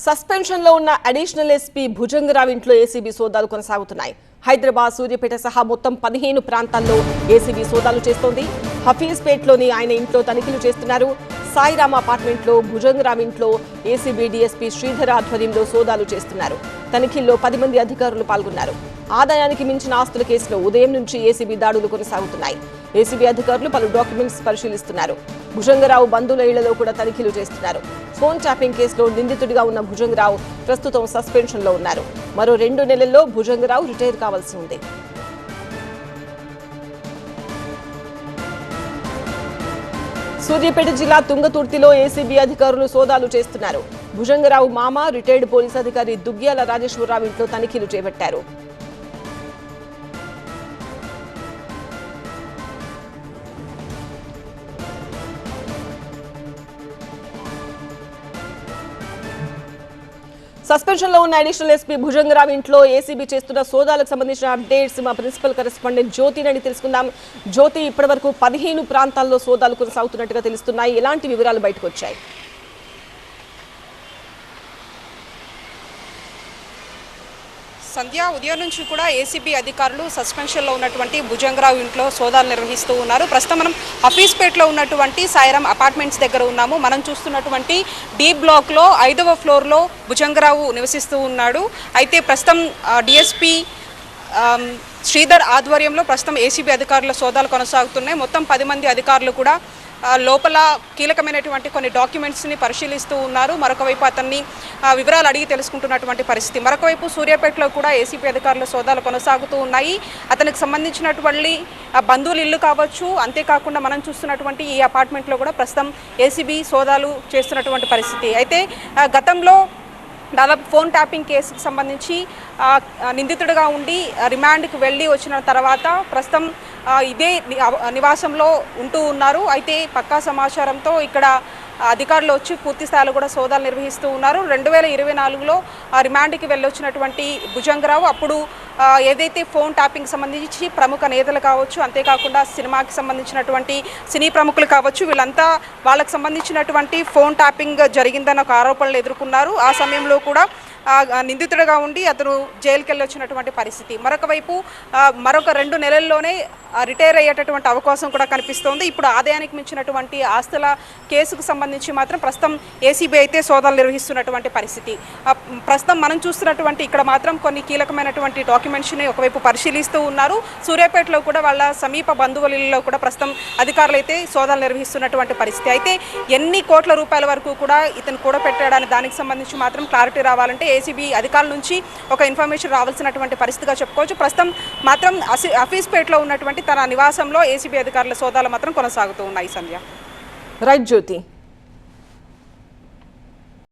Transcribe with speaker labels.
Speaker 1: Suspension లో ఉన్న additional SP Bhujanga Rao ఇంట్లో ఏసీబీ సోదాలు కొనసాగుతున్నాయి. హైదరాబాద్, సూర్యాపేట సహా మొత్తం 15 ప్రాంతాల్లో ఏసీబీ సోదాలు చేస్తోంది. హఫీజ్పేట్లోని ఆయన ఇంట్లో తనిఖీలు చేస్తున్నారు. సాయిరామ్ అపార్ట్మెంట్లో భుజంగరావు ఇంట్లో ఏసీబీ డీఎస్పీ శ్రీధర్ ఆధ్వర్యంలో సోదాలు చేస్తున్నారు. తనిఖీల్లో 10 మంది అధికారులు పాల్గొన్నారు. ఆదాయానికి మించిన ఆస్తుల కేసులో ఉదయం నుంచి ఏసీబీ దాడులు కొనసాగుతున్నాయి. ఏసీబీ అధికారులు పలు డాక్యుమెంట్స్ పరిశీలిస్తున్నారు. భుజంగరావు బంధువుల ఇళ్లలో కూడా తనిఖీలు చేస్తున్నారు. ఫోన్ ట్యాపింగ్ కేసులో నిందితుడిగా ఉన్న భుజంగరావు ప్రస్తుతం సస్పెన్షన్ లో ఉన్నారు. మరో 2 నెలల్లో భుజంగరావు రిటైర్ కావాల్సి ఉంది. సూర్యాపేట జిల్లా తుంగతుర్తిలో ఏసీబీ అధికారులు సోదాలు చేస్తున్నారు. భుజంగరావు మామ రిటైర్డ్ పోలీస్ అధికారి దుగ్గ్యాల రాజేశ్వరరావు ఇంట్లో తనిఖీలు చేపట్టారు. సస్పెన్షన్ లో ఉన్న అడిషనల్ ఎస్పీ భుజంగరావు ఇంట్లో ఏసీబీ చేస్తున్న సోదాలకు సంబంధించిన అప్డేట్స్ మా ప్రిన్సిపల్ కరెస్పాండెంట్ జ్యోతి అని తెలుసుకుందాం. జ్యోతి, ఇప్పటి వరకు 15 ప్రాంతాల్లో సోదాలు కొనసాగుతున్నట్టుగా తెలుస్తున్నాయి. ఎలాంటి వివరాలు బయటకు వచ్చాయి?
Speaker 2: సంధ్య, ఉదయం నుంచి కూడా ఏసీబీ అధికారులు సస్పెన్షన్లో ఉన్నటువంటి భుజంగరావు ఇంట్లో సోదాలు నిర్వహిస్తూ ఉన్నారు. ప్రస్తుతం మనం హఫీజ్పేట్లో ఉన్నటువంటి సాయిరామ్ అపార్ట్మెంట్స్ దగ్గర ఉన్నాము. మనం చూస్తున్నటువంటి డి బ్లాక్లో 5వ ఫ్లోర్లో భుజంగరావు నివసిస్తూ ఉన్నాడు. అయితే ప్రస్తుతం డిఎస్పీ శ్రీధర్ ఆధ్వర్యంలో ప్రస్తుతం ఏసీబీ అధికారుల సోదాలు కొనసాగుతున్నాయి. మొత్తం 10 మంది అధికారులు కూడా లోపల కీలకమైనటువంటి కొన్ని డాక్యుమెంట్స్ని పరిశీలిస్తూ ఉన్నారు. మరొకవైపు అతన్ని వివరాలు అడిగి తెలుసుకుంటున్నటువంటి పరిస్థితి. మరొకవైపు సూర్యాపేటలో కూడా ఏసీబీ అధికారుల సోదాలు కొనసాగుతూ ఉన్నాయి. అతనికి సంబంధించినటువంటి బంధువుల ఇల్లు కావచ్చు, అంతేకాకుండా మనం చూస్తున్నటువంటి ఈ అపార్ట్మెంట్లో కూడా ప్రస్తుతం ఏసీబీ సోదాలు చేస్తున్నటువంటి పరిస్థితి. అయితే గతంలో దాదాపు ఫోన్ ట్యాపింగ్ కేసుకు సంబంధించి నిందితుడిగా ఉండి రిమాండ్కి వెళ్ళి వచ్చిన తర్వాత ప్రస్తుతం ఇదే నివాసంలో ఉంటూ ఉన్నారు. అయితే పక్కా సమాచారంతో ఇక్కడ అధికారులు వచ్చి పూర్తి స్థాయిలో కూడా సోదాలు నిర్వహిస్తూ ఉన్నారు. 2024లో రిమాండ్కి వెళ్ళొచ్చినటువంటి భుజంగరావు అప్పుడు ఏదైతే ఫోన్ ట్యాపింగ్ సంబంధించి ప్రముఖ నేతలు కావచ్చు, అంతేకాకుండా సినిమాకి సంబంధించినటువంటి సినీ ప్రముఖులు కావచ్చు, వీళ్ళంతా వాళ్ళకి సంబంధించినటువంటి ఫోన్ ట్యాపింగ్ జరిగిందన్న ఒక ఆరోపణలు ఎదుర్కొన్నారు. ఆ సమయంలో కూడా నిందితుడిగా ఉండి అతను జైలుకి వెళ్ళి వచ్చినటువంటి పరిస్థితి. మరొక వైపు మరొక 2 నెలల్లోనే రిటైర్ అయ్యేటటువంటి అవకాశం కూడా కనిపిస్తోంది. ఇప్పుడు ఆదాయానికి మించినటువంటి ఆస్తుల కేసుకు సంబంధించి మాత్రం ప్రస్తుతం ఏసీబీ అయితే సోదాలు నిర్వహిస్తున్నటువంటి పరిస్థితి. ప్రస్తుతం మనం చూస్తున్నటువంటి ఇక్కడ మాత్రం కొన్ని కీలకమైనటువంటి డాక్యుమెంట్స్ని ఒకవైపు పరిశీలిస్తూ ఉన్నారు. సూర్యాపేటలో కూడా వాళ్ళ సమీప బంధువులలో కూడా ప్రస్తుతం అధికారులు అయితే సోదాలు నిర్వహిస్తున్నటువంటి పరిస్థితి. అయితే ఎన్ని కోట్ల రూపాయల వరకు కూడా ఇతను కూడబెట్టాడని దానికి సంబంధించి మాత్రం క్లారిటీ రావాలంటే ఏసీబీ అధికారుల నుంచి ఒక ఇన్ఫర్మేషన్ రావాల్సినటువంటి పరిస్థితిగా చెప్పుకోవచ్చు. ప్రస్తుతం మాత్రం హఫీజ్పేటలో ఉన్నటువంటి తన నివాసంలో ఏసీబీ అధికారుల సోదాలు మాత్రం కొనసాగుతూ ఉన్నాయి. సంధ్య.
Speaker 1: రైట్ జ్యోతి.